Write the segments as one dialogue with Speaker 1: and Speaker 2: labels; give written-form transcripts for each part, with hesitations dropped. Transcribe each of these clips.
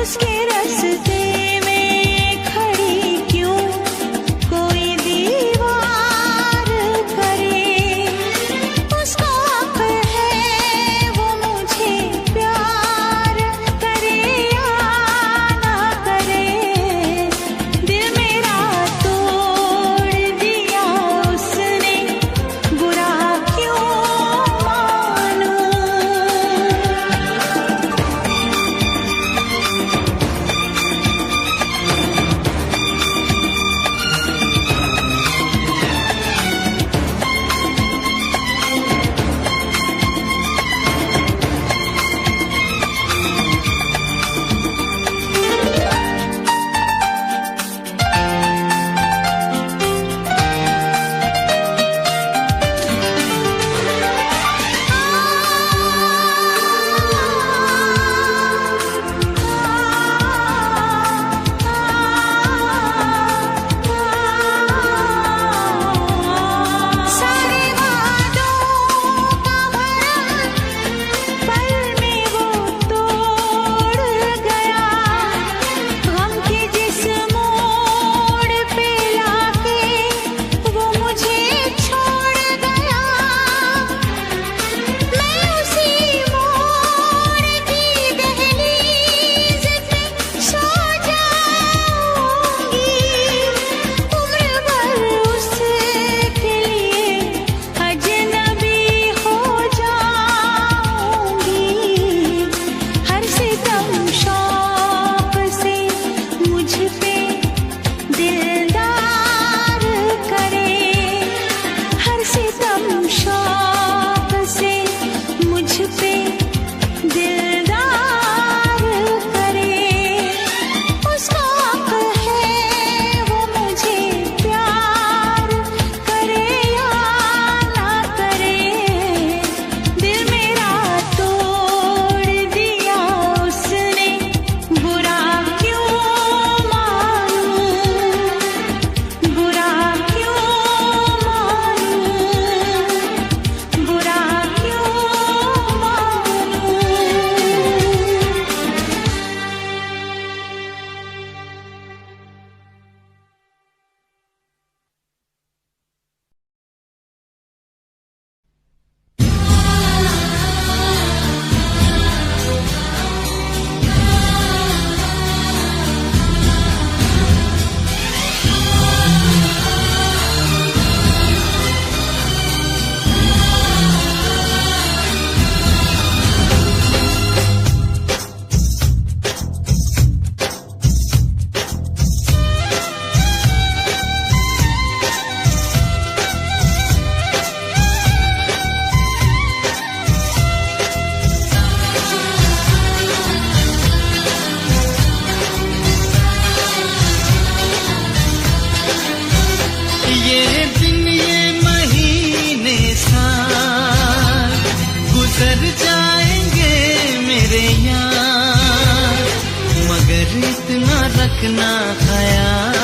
Speaker 1: उसके रास्ते में खड़ी क्यों कोई दीवार करे, उसका हक है वो मुझे प्यार करे या ना करे। दिल मेरा तोड़ दिया उसने, बुरा क्यों मानूं। सारे वादों का भरम पल में वो तोड़ गया, गम के जिस मोड़ पे लाके वो मुझे छोड़ गया। मैं उसी मोड़ की दहलीज पे सो जाऊंगी, उम्र भर उसके लिए अजनबी हो जाऊंगी। हर सितम शौक से मुझ पे दिलदार करे, हर सितम शौक से मुझ पे दिलदार करे। उसका हक है वो मुझे प्यार करे या ना करे। दिल मेरा तोड़ दिया उसने, बुरा क्यों मानूं, बुरा क्यों मानूं, बुरा क्यों मानूं। ये दिन ये महीने साल गुजर जाएंगे मेरे यार, मगर इतना रखना ख्याल,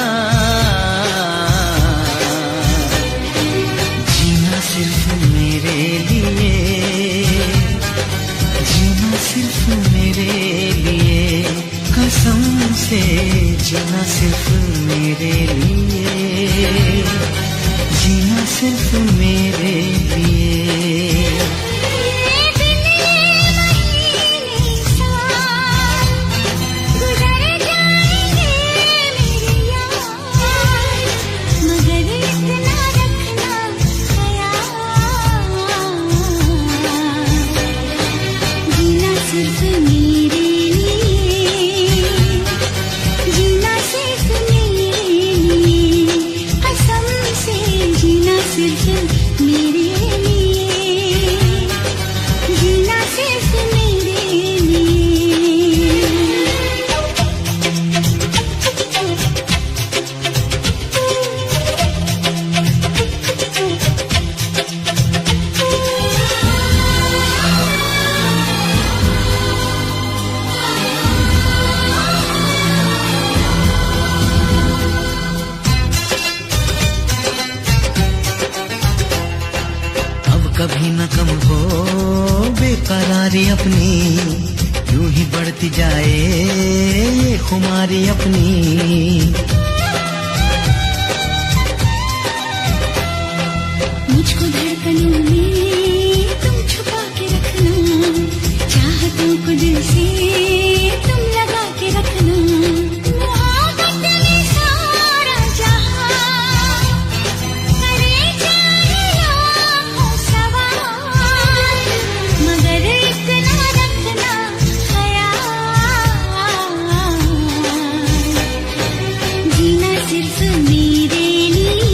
Speaker 1: जीना सिर्फ मेरे लिए, जीना सिर्फ मेरे लिए, कसम से जीना सिर्फ मेरे लिए, जीना सिर्फ मेरे लिए। ये दिन ये महीने साल गुजर जाएंगे मेरे यार, मगर इतना रखना ख्याल, जीना सिर्फ मेरे लिए, जीना सिर्फ मेरे लिए, कसम से जीना सिर्फ मेरे लिए, जीना सिर्फ मेरे लिए। कभी न कम हो बेकरारी अपनी, यूं ही बढ़ती जाए खुमारी अपनी।
Speaker 2: मुझको धड़कनों में तुम छुपा के रखना, चाहतों को दिल से तुम लगा के रखना। मोहब्बत में सारा जहां करे जाए लाखों सवाल, मगर इतना रखना ख्याल, जीना सिर्फ मेरे लिए,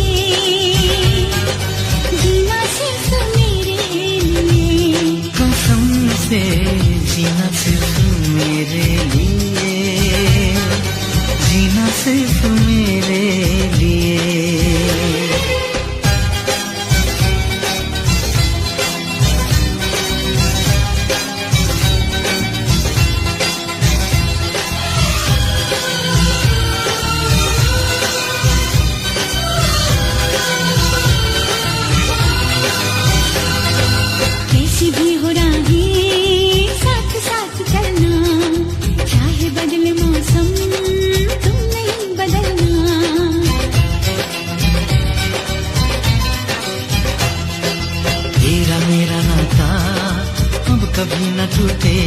Speaker 2: जीना सिर्फ मेरे लिए।
Speaker 1: कसम से जीना सिर्फ मेरे लिए, जीना सिर्फ मेरे लिए।
Speaker 2: कैसी भी हो राहें साथ साथ चलना, चाहे बदले मौसम तुम नहीं बदलना।
Speaker 1: तेरा मेरा नाता अब कभी न टूटे,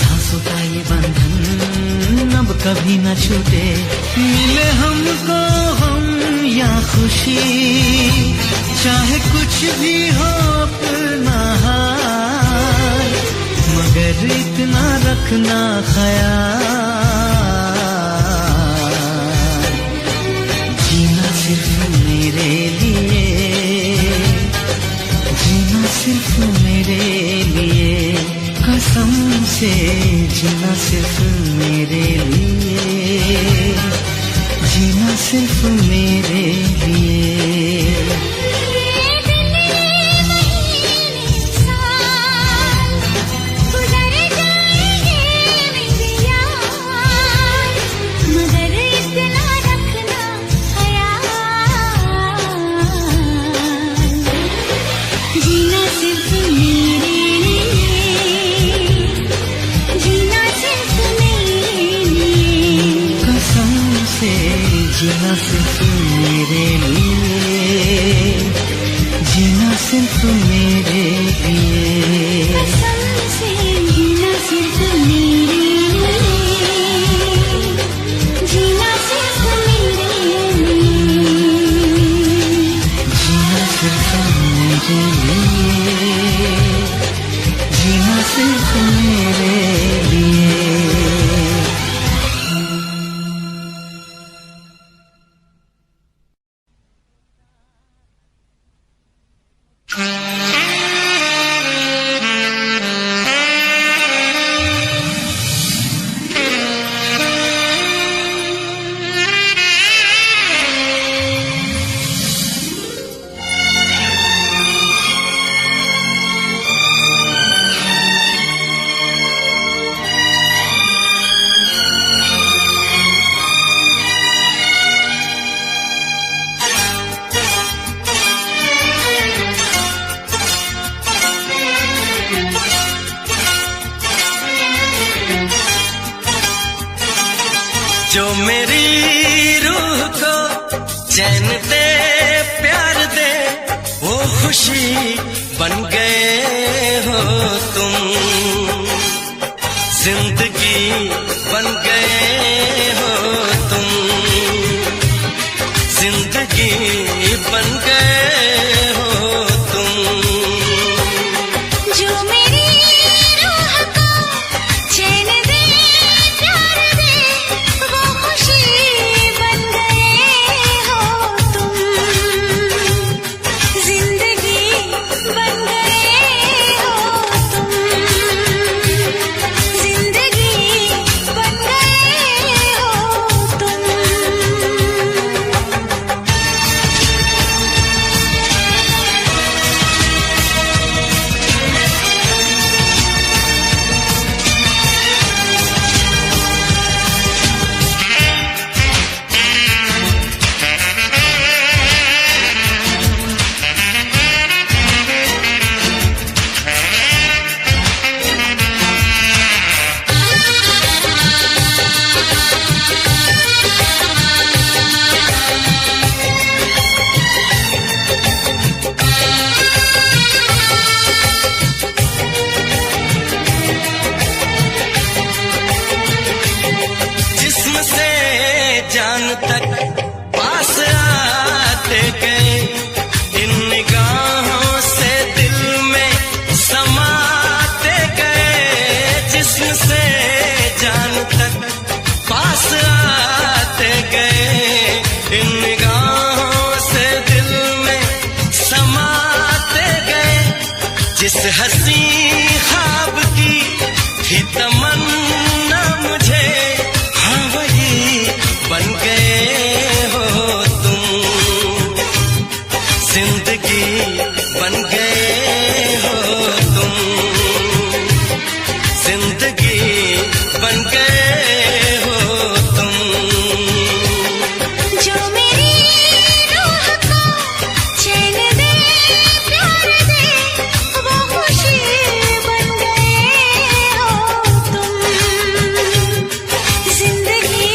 Speaker 1: सांसों का ये बंधन अब कभी न छूटे। मिले हमको हम या खुशी, चाहे कुछ भी हो अपना हाल, मगर इतना रखना ख्याल, जीना सिर्फ मेरे लिए, जीना सिर्फ मेरे लिए। कसम से जीना सिर्फ मेरे लिए, जीना सिर्फ मेरे लिए। जीना सिर्फ मेरे लिए, जीना सिर्फ मेरे लिए।
Speaker 2: कसम से जीना सिर्फ मेरे लिए, जीना सिर्फ मेरे लिए।
Speaker 1: जीना सिर्फ मेरे लिए, जीना सिर्फ मेरे लिए।
Speaker 3: जो मेरी रूह को चैन दे प्यार दे, वो खुशी बन गए हो तुम, जिंदगी बन गए हो तुम, जिंदगी बन गए हो तुम।
Speaker 2: जो मेरी रूह को चैन दे प्यार दे, वो खुशी बन गए हो तुम, जिंदगी बन गए हो तुम, जिंदगी बन गए हो तुम।
Speaker 3: हंसी ख्वाब की थी तमन्ना मुझे, हाँ वही बन गए हो तुम, जिंदगी बन गए हो तुम, जिंदगी बन गए हो तुम।
Speaker 2: जो मेरी रूह को चैन दे प्यार दे वो खुशी बन गए हो तुम, जिंदगी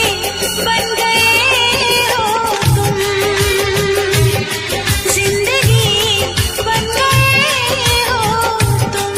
Speaker 2: बन गए हो तुम, जिंदगी बन गए हो तुम।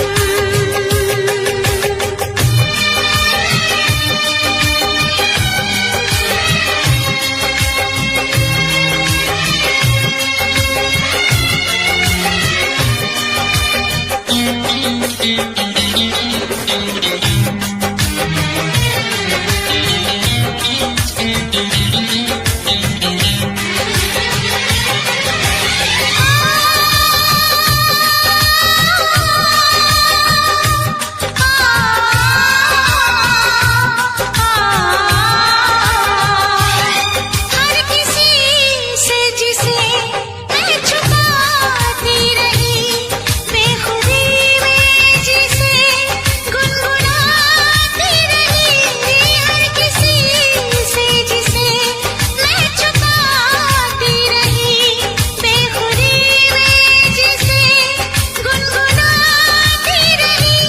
Speaker 2: हर किसी से जिसे मैं छुपाती रही, बेखुदी में जिसे गुनगुनाती रही, हर किसी से जिसे मैं छुपाती रही, बेखुदी में जिसे गुनगुनाती रही,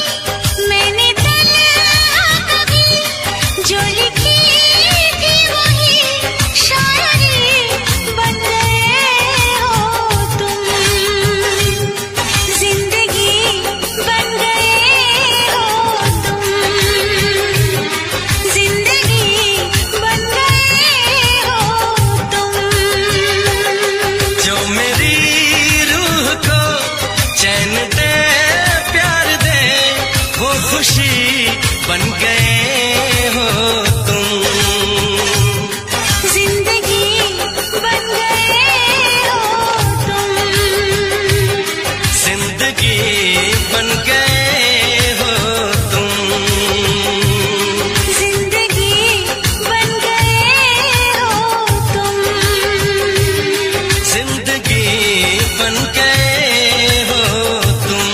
Speaker 2: मैंने तन्हा कभी जो लिखी थी वही शायरी बन गए हो तुम, जिंदगी बन गए हो तुम, जिंदगी बन गए हो तुम।
Speaker 3: जो मेरी रूह को चैन दे प्यार दे वो खुशी बन गए हो तुम,
Speaker 2: जिंदगी बन गए हो तुम,
Speaker 3: जिंदगी बन गए हो तुम,
Speaker 2: जिंदगी बन गए हो तुम।
Speaker 3: जिंदगी बन गए हो तुम।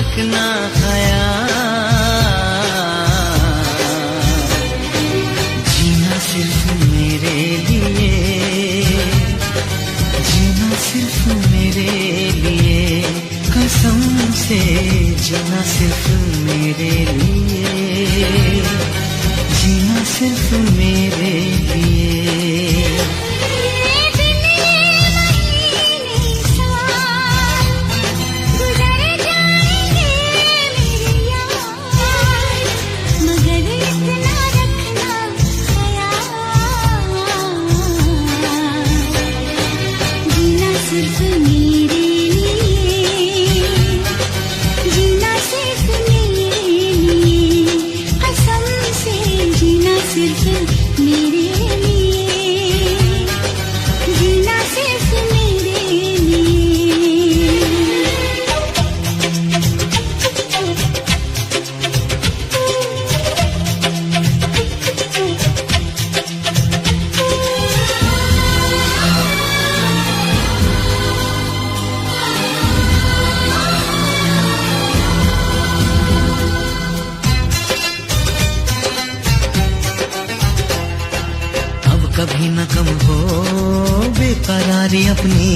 Speaker 1: रखना ख्याल, जीना सिर्फ मेरे लिए, जीना सिर्फ मेरे लिए, कसम से जीना सिर्फ मेरे लिए, जीना सिर्फ मेरे लिए। कभी न कम हो बेकरारी अपनी,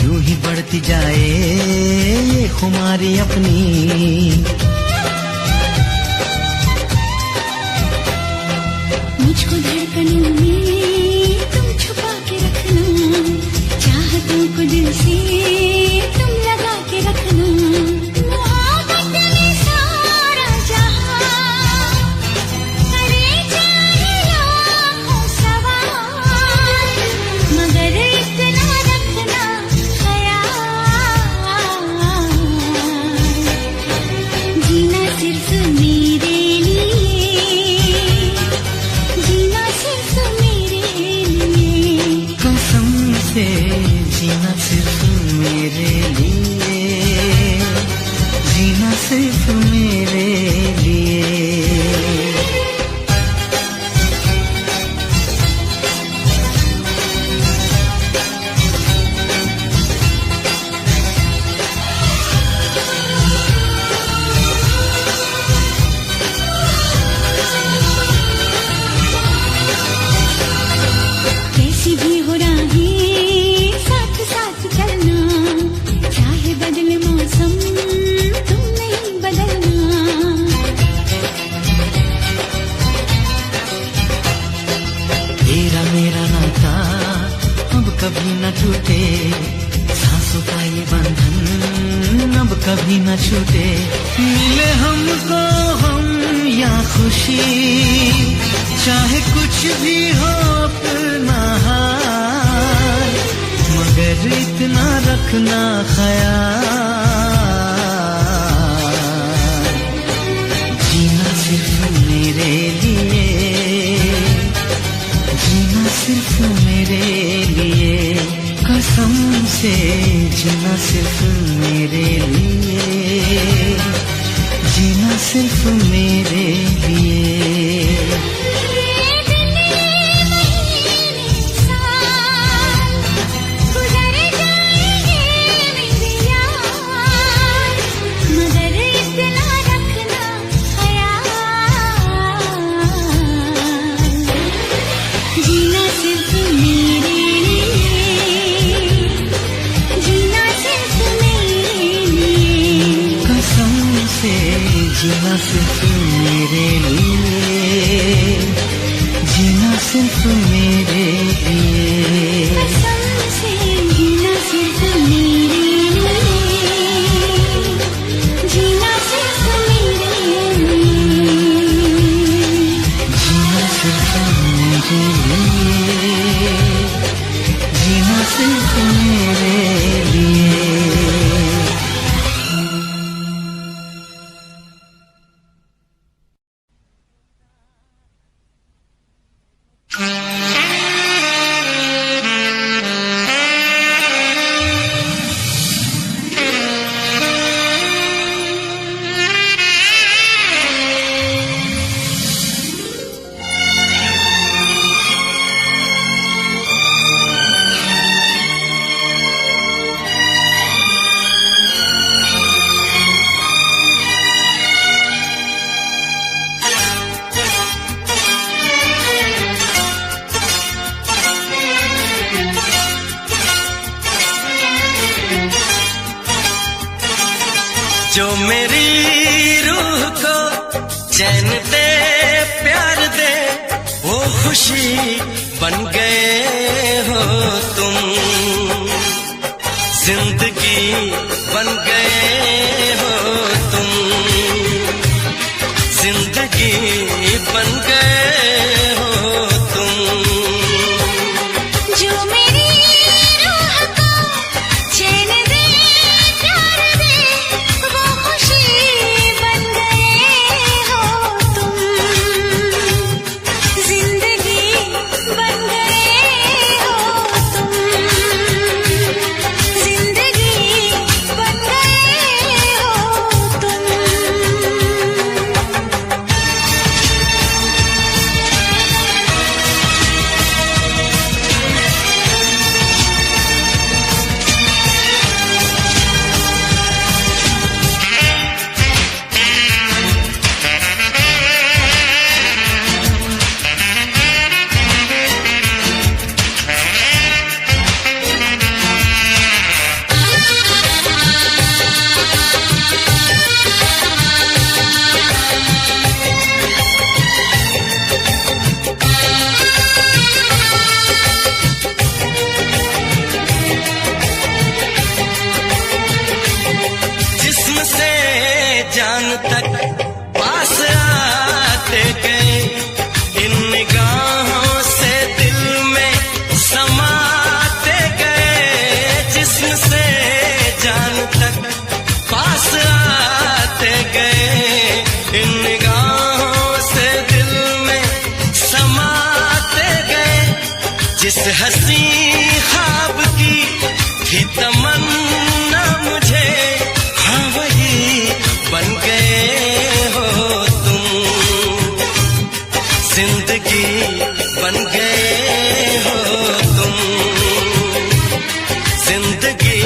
Speaker 1: यूं ही बढ़ती जाए ये खुमारी अपनी।
Speaker 2: मुझको धड़कनों में तुम छुपा के रखना, चाहतों को दिल से तुम लगा के रखना। मोहब्बत में सारा जहां करे चाहे लाखों सवाल, मगर इतना रखना ख्याल, जीना सिर्फ मेरे लिए, जीना सिर्फ मेरे लिए,
Speaker 1: कसम से जीना सिर्फ मेरे लिए, जीना सिर्फ मेरे लिए।
Speaker 2: कैसी भी हो राहें साथ साथ चलना, चाहे बदले मौसम तुम नहीं बदलना।
Speaker 1: तेरा मेरा नाता अब कभी न टूटे, सांसों का ये बंधन अब कभी न छूटे। मिले हमको हम या खुशी, चाहे कुछ भी हो अपना हाल, मगर इतना रखना ख्याल, जीना सिर्फ मेरे लिए, जीना सिर्फ मेरे लिए, कसम से जीना सिर्फ मेरे लिए, जीना सिर्फ मेरे लिए। जीना सिर्फ मेरे लिए, जीना सिर्फ मेरे लिए,
Speaker 2: कसम से जीना सिर्फ मेरे लिए, जीना सिर्फ मेरे लिए,
Speaker 1: जीना सिर्फ मेरे लिए, जीना सिर्फ मेरे लिए।
Speaker 3: जो मेरी रूह को चैन दे प्यार दे वो खुशी बन गए हो तुम जिंदगी बन गए हो तुम जिंदगी बन गए हो तुम
Speaker 2: जो मेरी रूह को चैन दे प्यार दे वो खुशी बन गए हो तुम जिंदगी बन गए हो तुम जिंदगी बन गए हो तुम
Speaker 3: जिस्म से जान तक पास आते गए इन निगाहों से दिल में समाते गए जिस्म से जान तक पास आते गए इन निगाहों से दिल में समाते गए जिस हंसी ख्वाब की थी तमन्ना मुझे हाँ वही बन गए हो तुम जिंदगी बन गए हो तुम जिंदगी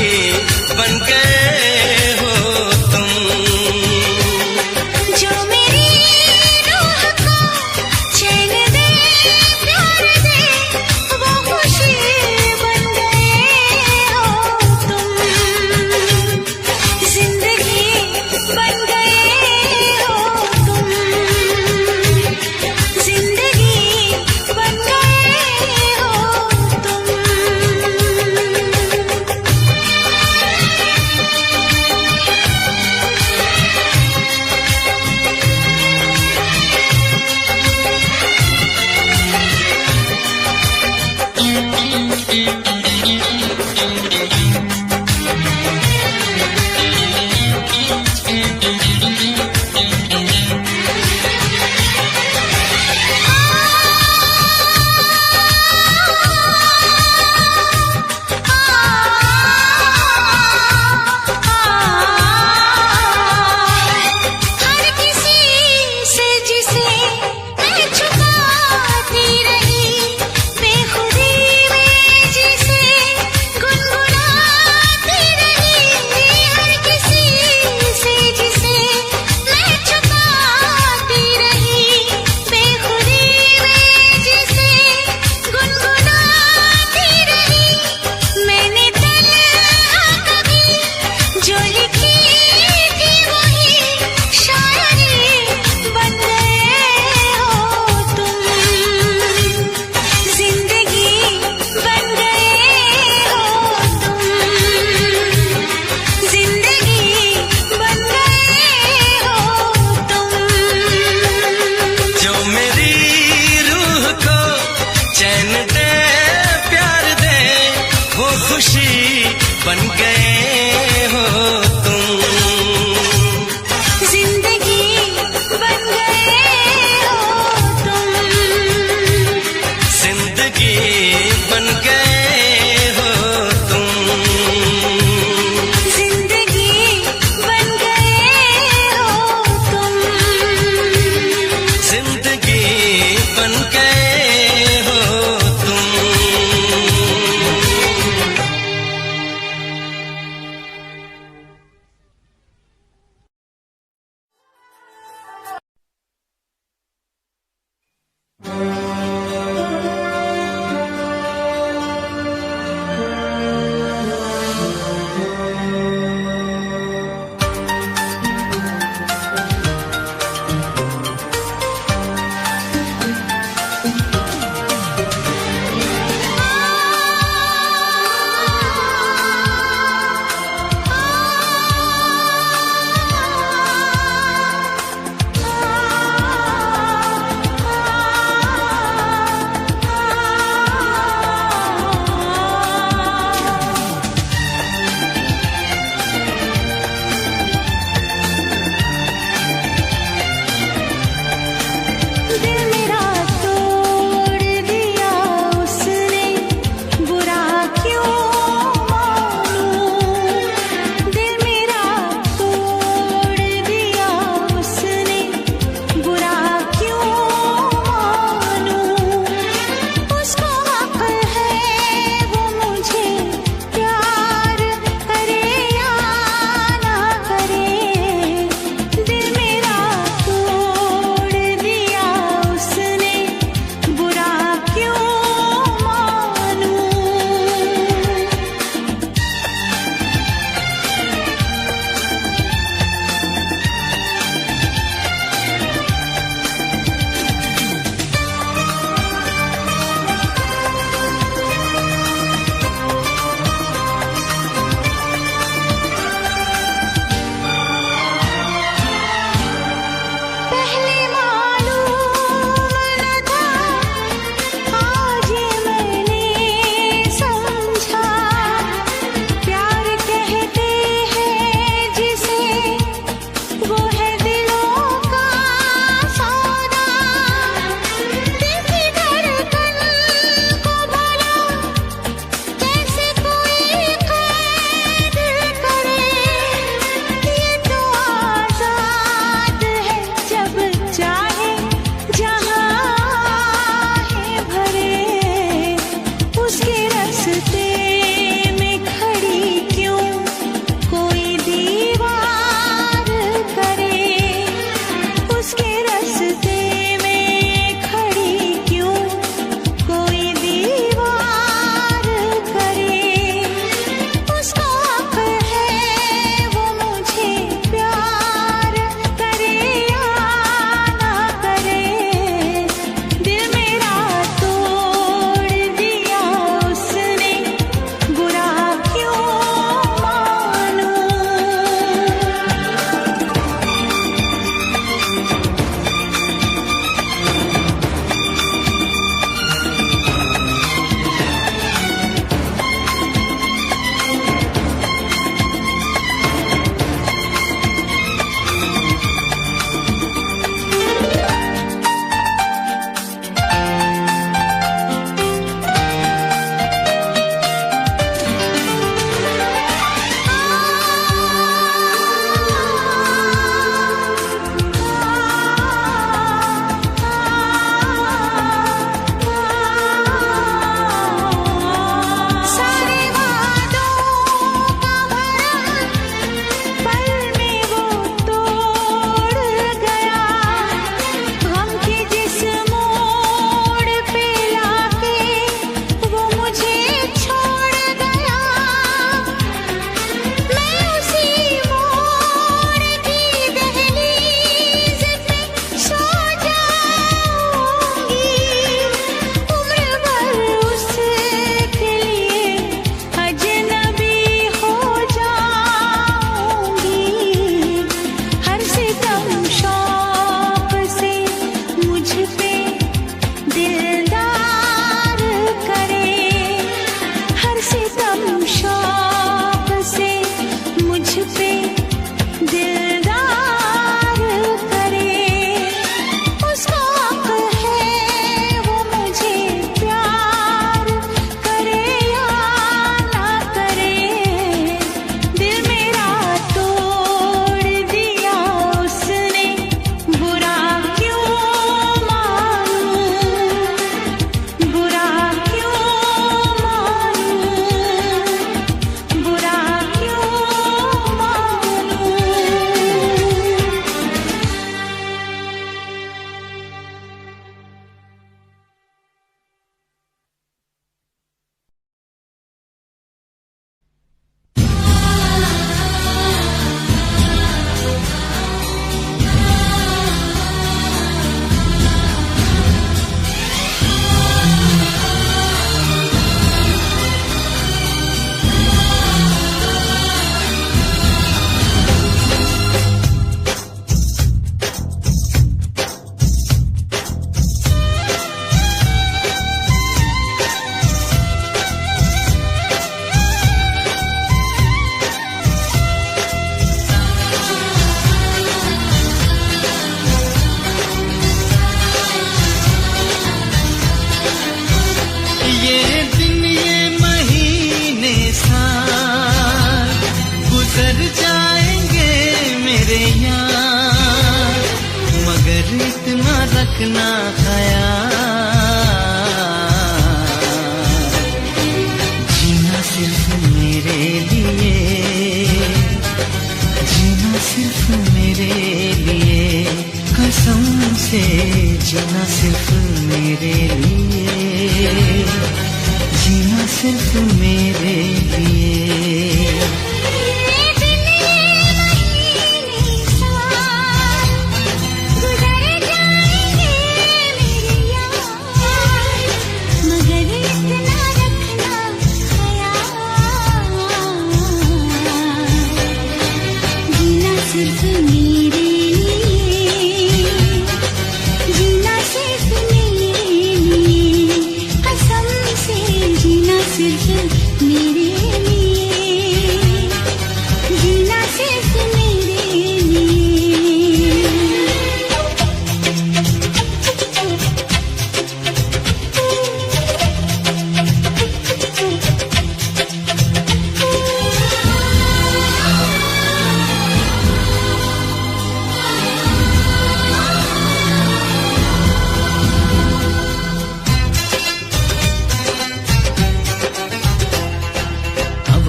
Speaker 3: बन गए हो तुम
Speaker 2: जो मेरी रूह को चैन दे प्यार दे वो खुशी बन गए हो तुम जिंदगी बन गए हो तुम जिंदगी बन गए हो तुम हर किसी से जिसे मैं छुपाती रही बेखुदी में जिसे गुनगुनाती रही हर किसी से जिसे मैं छुपाती रही बेखुदी में जिसे गुनगुनाती रही मैंने तन्हा कभी जो लिखी थी वही शायरी बन गए हो तुम जिंदगी बन गए हो तुम जिंदगी बन गए हो तुम
Speaker 3: जो मेरी रूह को चैन दे प्यार दे वो खुशी बन गए हो तुम
Speaker 2: जिंदगी बन गए हो तुम
Speaker 3: जिंदगी बन गए हो तुम
Speaker 2: जिंदगी बन गए हो तुम
Speaker 3: जिंदगी बन गए हो तुम
Speaker 1: मुकर जाएंगे मेरे यार, मगर इतना रखना ख्याल, जीना सिर्फ मेरे लिए, जीना सिर्फ मेरे लिए, कसम से जीना सिर्फ मेरे लिए, जीना सिर्फ मेरे लिए।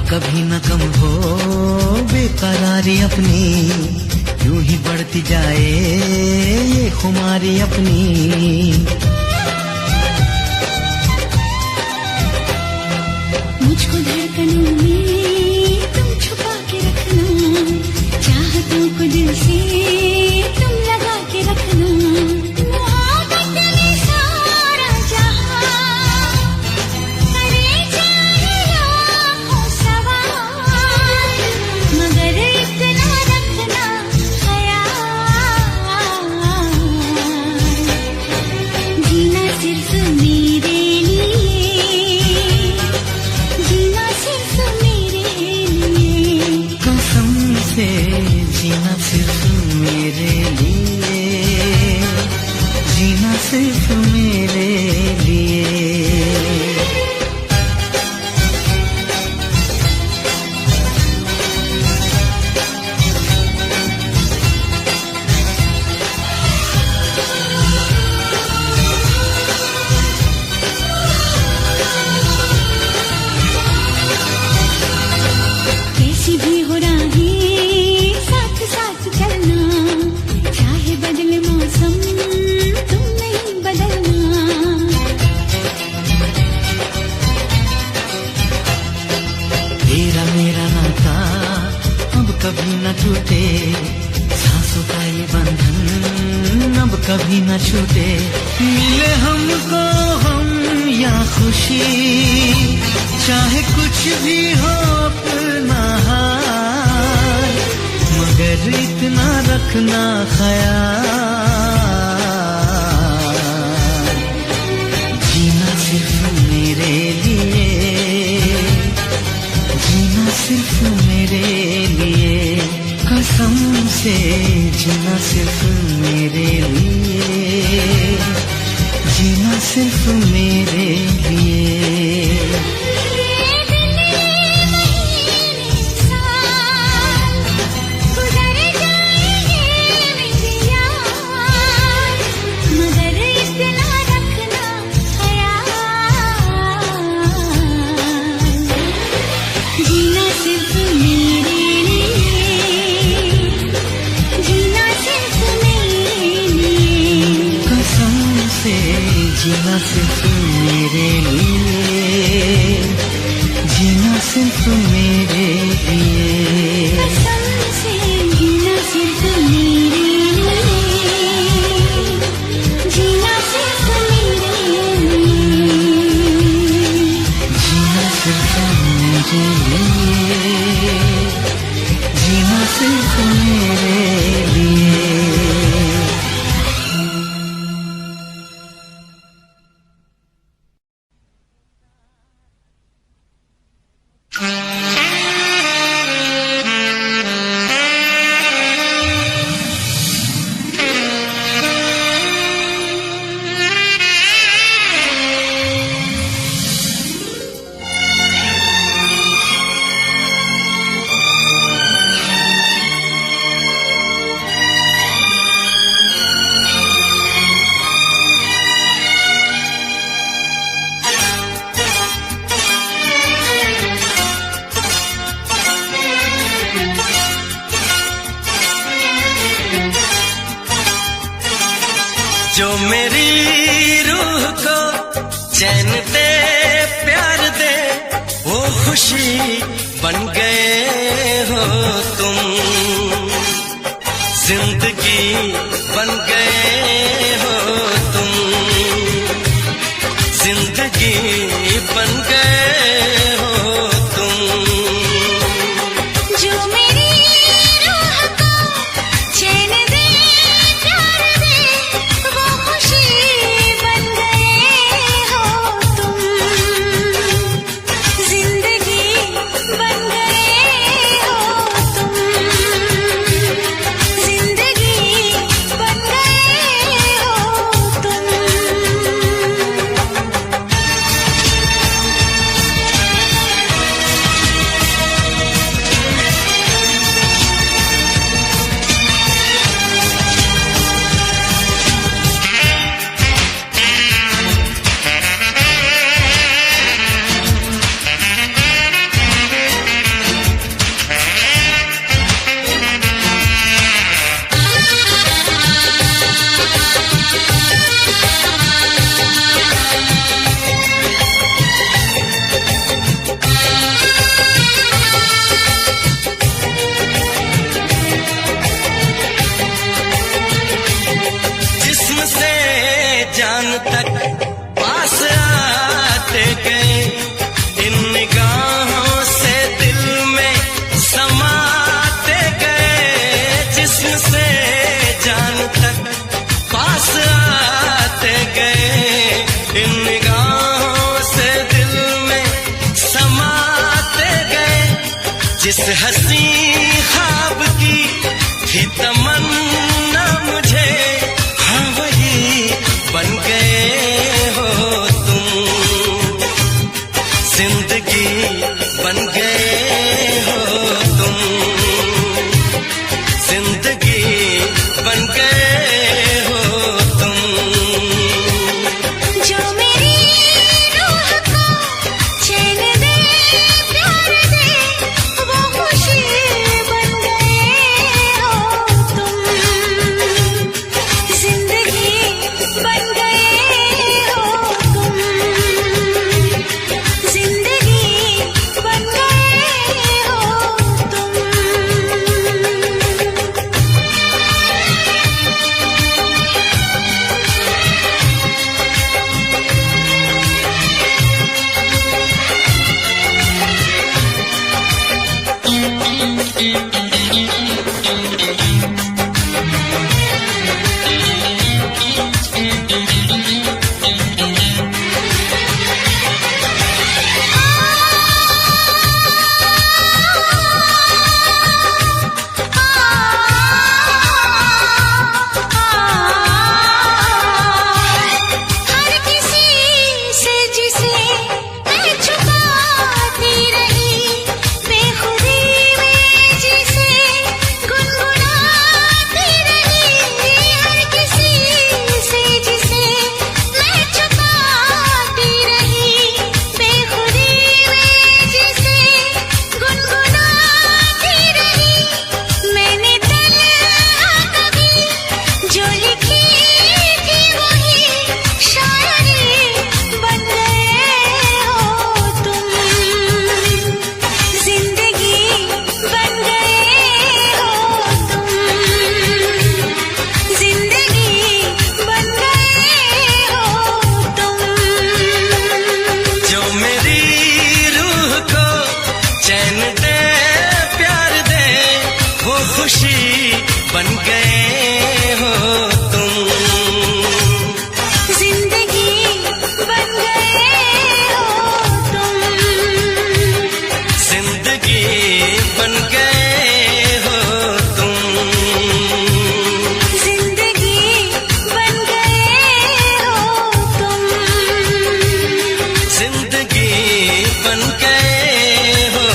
Speaker 1: कभी न कम हो बेकरारी अपनी, यूं ही बढ़ती जाए ये खुमारी अपनी।
Speaker 2: मुझको धड़कनों में तुम छुपा के रखना, चाहतों को दिल से तुम लगा के रखना। मोहब्बत में सारा जहां करे जाए लाखों सवाल, मगर इतना रखना ख्याल, जीना सिर्फ मेरे लिए, जीना सिर्फ मेरे लिए,
Speaker 1: कसम से जीना सिर्फ मेरे लिए, जीना सिर्फ मेरे लिए।
Speaker 2: कैसी भी हो राहें साथ साथ चलना, चाहे बदले मौसम तुम नहीं बदलना।
Speaker 1: तेरा मेरा नाता अब कभी न टूटे, सांसों का ये बंधन अब कभी न छूटे। मिले हमको हम या खुशी, चाहे कुछ भी हो अपना हाल, मगर इतना रखना ख्याल, जीना सिर्फ मेरे लिए, जीना सिर्फ मेरे लिए, कसम से जीना सिर्फ मेरे लिए, जीना सिर्फ मेरे लिए। जीना सिर्फ मेरे लिए, जीना सिर्फ मेरे लिए,
Speaker 2: कसम से जीना सिर्फ मेरे लिए, जीना सिर्फ मेरे लिए,
Speaker 1: जीना सिर्फ मेरे लिए, जीना सिर्फ मेरे लिए।
Speaker 3: जो मेरी रूह को चैन दे प्यार दे वो खुशी बन गए हो तुम जिंदगी बन गए हो तुम जिंदगी बन गए हो तुम
Speaker 2: जो मेरी रूह को चैन दे प्यार दे वो खुशी बन गए हो तुम जिंदगी बन गए हो तुम जिंदगी बन गए हो तुम
Speaker 3: जिस्म से जान तक पास आते गए इन निगाहों से दिल में समाते गए जिस्म से जान तक पास आते गए इन निगाहों से दिल में समाते गए जिस हंसी ख्वाब की थी तमन्ना मुझे हाँ वही बन गए हो तुम जिंदगी बन गए हो तुम जिंदगी बन गए हो तुम
Speaker 2: जो मेरी रूह को चैन दे प्यार दे वो खुशी बन गए हो तुम जिंदगी बन गए हो तुम जिंदगी बन गए हो तुम हर किसी से जिसे मैं छुपाती रही बेखुदी में जिसे गुनगुनाती रही हर किसी से जिसे मैं छुपाती रही बेखुदी में जिसे गुनगुनाती रही मैंने तन्हा कभी जो लिखी थी वही शायरी बन गए हो तुम जिंदगी बन गए हो तुम जिंदगी बन गए हो तुम
Speaker 3: जो मेरी रूह को चैन दे प्यार दे वो खुशी बन गए हो तुम
Speaker 2: जिंदगी बन गए हो तुम
Speaker 3: जिंदगी बन गए हो तुम
Speaker 2: जिंदगी बन गए हो तुम
Speaker 3: जिंदगी बन गए हो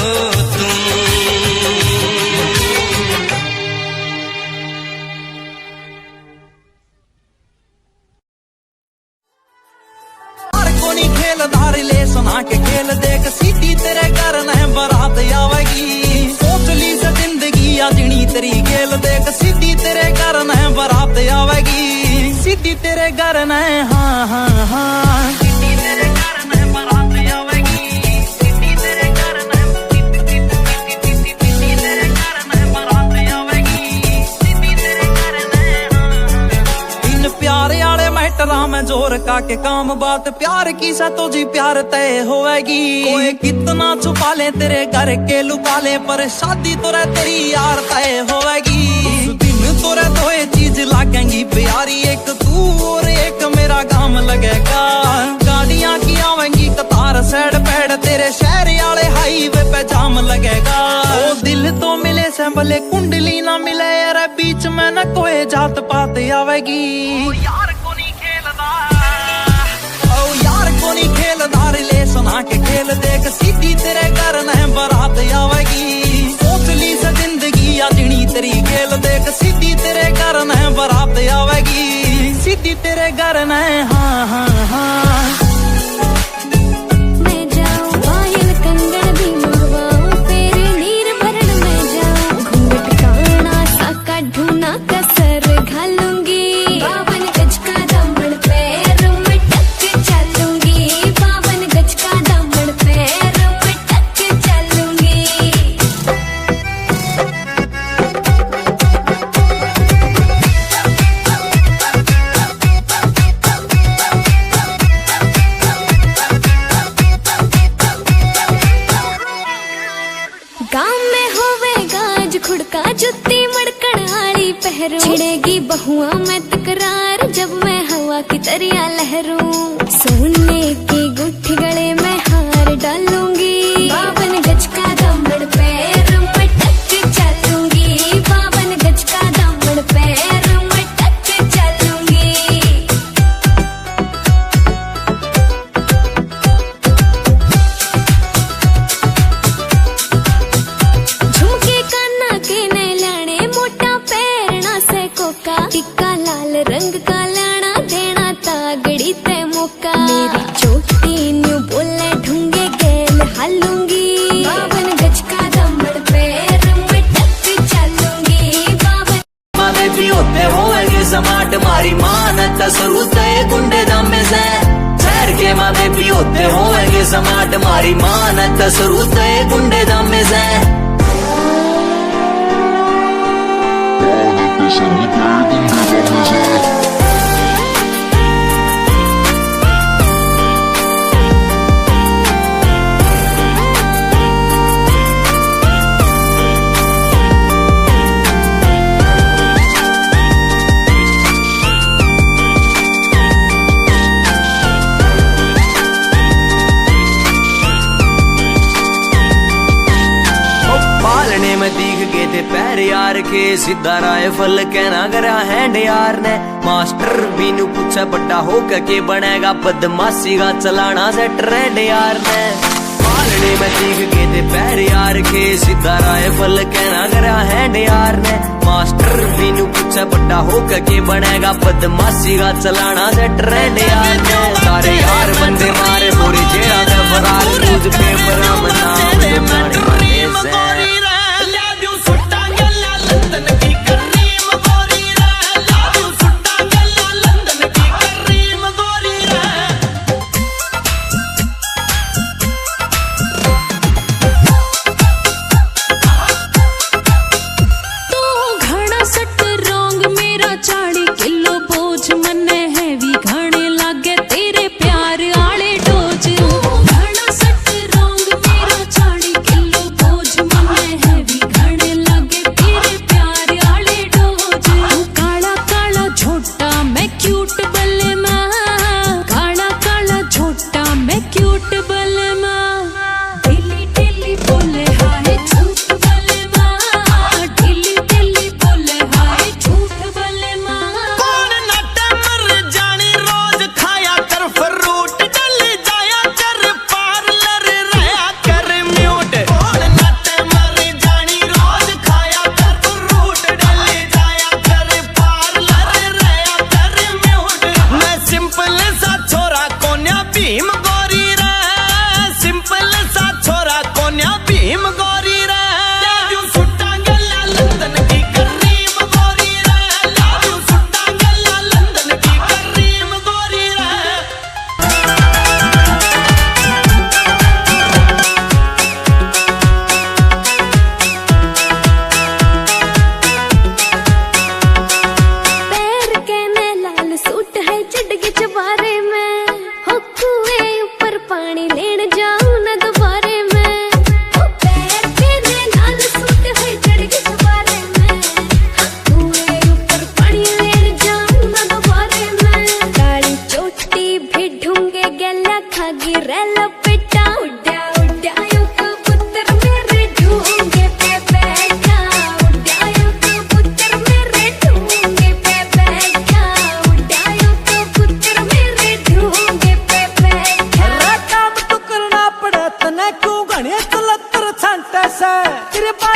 Speaker 3: तुम
Speaker 4: हर कोनी खेल धार ले सुना के खेल देख सीटी तेरे घर न बारात आवेगी सोच ली सीधी तेरे घर न हाँ हाँ हाँ सीधी तेरे घर न बारात आवेगी सीधी तेरे घर न सीधी तेरे घर न बारात आवेगी सीधी तेरे घर न इन प्यारे आले मैटरा में जोर का के काम बात प्यार की सा तो जी प्यार तय होएगी कोई कितना छुपा ले तेरे घर के लुका ले पर शादी तो रे तेरी यार तय होएगी उस दिन तो रे दो चीज लागेंगी प्यारी एक तू और एक मेरा काम लगेगा गाड़ियां की आवेंगी कतार सैड पैड तेरे शहर आले हाईवे पे जाम लगेगा ओ दिल तो मिले से भले कुंडली ना मिले यार बीच में न कोई जात पात आवेगी यार को नहीं खेलदा ओ यार को नहीं खेलदा ले सुना के खेल देख सीधी तेरे घर न बारात आवेगी सोच ली से जिंदगी आजनी तेरी खेल देख सीधी तेरे घर न बारात आवेगी सीधी तेरे घर न हाँ हाँ हाँ
Speaker 2: मैं जाऊं पायल कंगन भी मंगवाऊं तेरे नीर भरण में जाऊं घूंघट काना साका ढूंढना कसर घालूंगी 52 गज का दामन पैर में टक चलूंगी 52 गज का दामन पैर में टक चलूंगी गाँव में होवेगा आज खुड़का जुत्ती मड़कण आली पहरू छिड़ेगी बहुआ में तकरार जब मैं हवा की तरिया लहरूं सोने की गुट्ठी गले में हार डालूंगी 52 गज का दामन पैर में टक चलूंगी 52 गज का दामन पैर में टक चलूंगी झुमके काना के ने लाने मोटा पैरना से कोका टिक्का लाल रंग का लाना देना तागड़ी ते मौका मेरी चोटी न्यू बोले ढूंगे गेल हालूंगी 52 गज का दामन पैर में टक चलूंगी 52
Speaker 1: मावे भी होते होएंगे समाट मारी मानत सरूत गुंडे दामे से शहर के मावे भी होते होएंगे समाट मारी मानत सरूत गुंडे दामे से पालने में दिख गए थे पैर यार के सीधा राइफल कहना करा हैंड यार ने मास्टर बीनू पूछा बड़ा हो के बनेगा बदमाशी का चलाना से ट्रेंड यार ने पालने में दिख गए थे पैर यार के सीधा राइफल कहना करा हैंड यार ने मास्टर बीनू पूछा बड़ा हो के बनेगा बदमाशी का चलाना से ट्रेंड यार ने सारे यार बंदे मारे पूरी जेड़ा से फरार न्यूज पेपर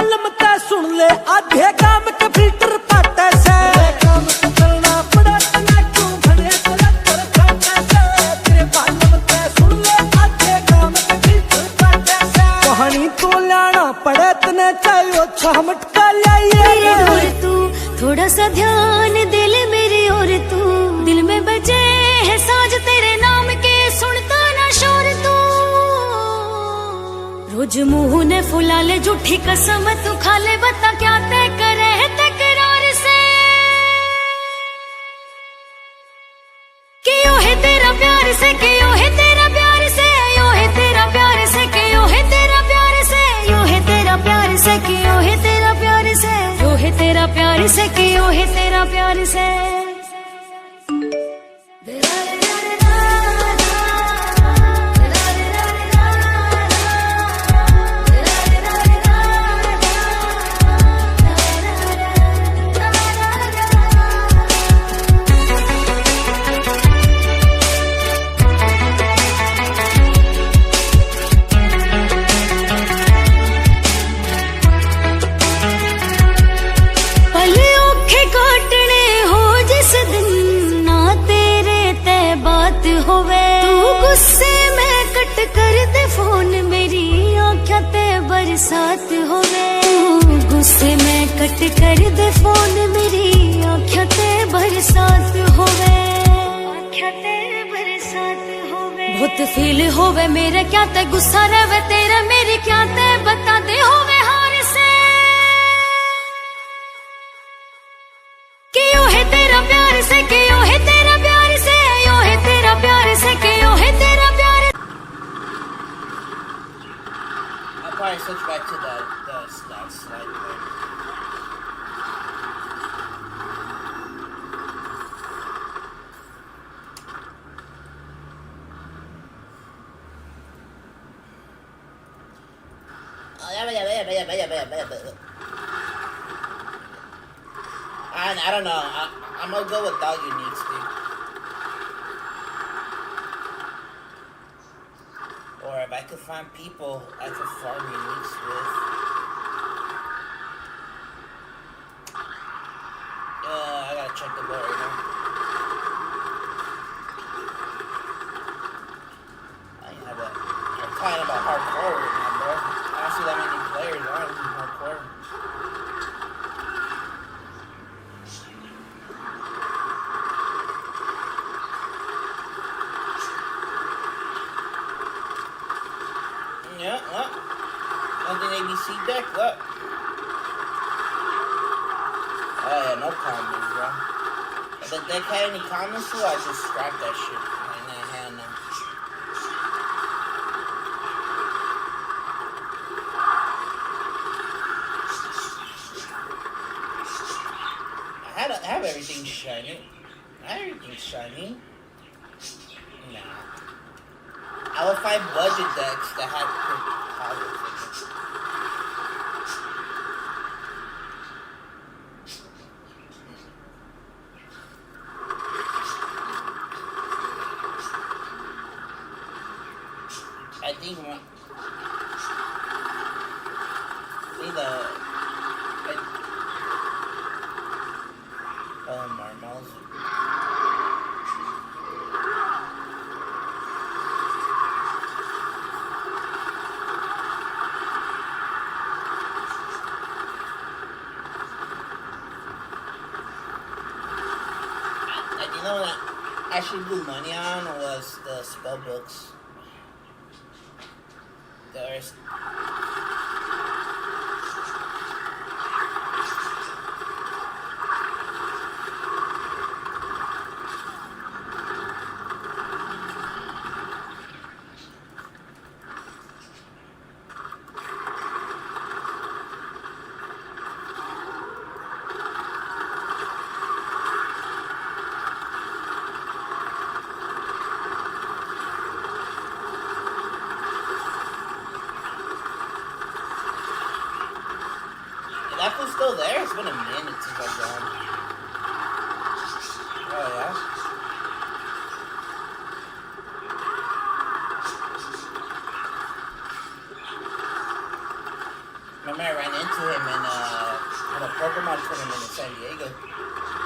Speaker 5: बालम ते सुन ले आधे काम के फिल्टर पाटे से काम करना पड़ा तना क्यों भरे चलकर काटे से तेरे बालम ते सुन ले आधे काम के फिल्टर पाटे से कहानी तो लाना पड़े तने चाहिए छमटका लाइए
Speaker 2: और तू थोड़ा सा ध्यान दे ले मेरी और तू दिल में बजे है साज तेरे नाम के सुनता ना शोर तू रोज मुंह ने फुला ले झूठी कसम तू खा ले बता क्या तय करे है तकरार से क्यों है तेरा प्यार से क्यों है तेरा प्यार से यो है तेरा प्यार से क्यों है तेरा प्यार से यो है तेरा प्यार से क्यों है तेरा प्यार से यो है तेरा प्यार से क्यों है तेरा प्यार से बरसात होवे गुस्से में कट कर दे फोन मेरी आँखें ते बरसात होवे बहुत फील होवे मेरे क्या ते गुस्सा रहे तेरा मेरी क्या ते बता दे होवे हार से क्यों है तेरा प्यार से क्यों है तेरा प्यार से यो है तेरा प्यार से क्यों है तेरा प्यार
Speaker 6: Probably switch back to the stats slide. I don't know. I'm gonna go with dog uniques, dude. Or if I could find people I could farm uniques with. I gotta check the board right now. I'm talking about hardcore right now, bro. I don't see that many players on hardcore. Yeah, what? Nothing ABC deck, look. Oh yeah, no commons, bro. If the deck had any commons too, I'd just scrap that shit. Like, nah, hell no. I have everything shiny. Everything's shiny. Nah. I will find budget decks that have powers. I think Marmels. You know what I actually blew money on was the spell books. There's that was still there? It's been a minute since I've gone. Oh, yeah? Remember I ran into him the Pokemon tournament in San Diego.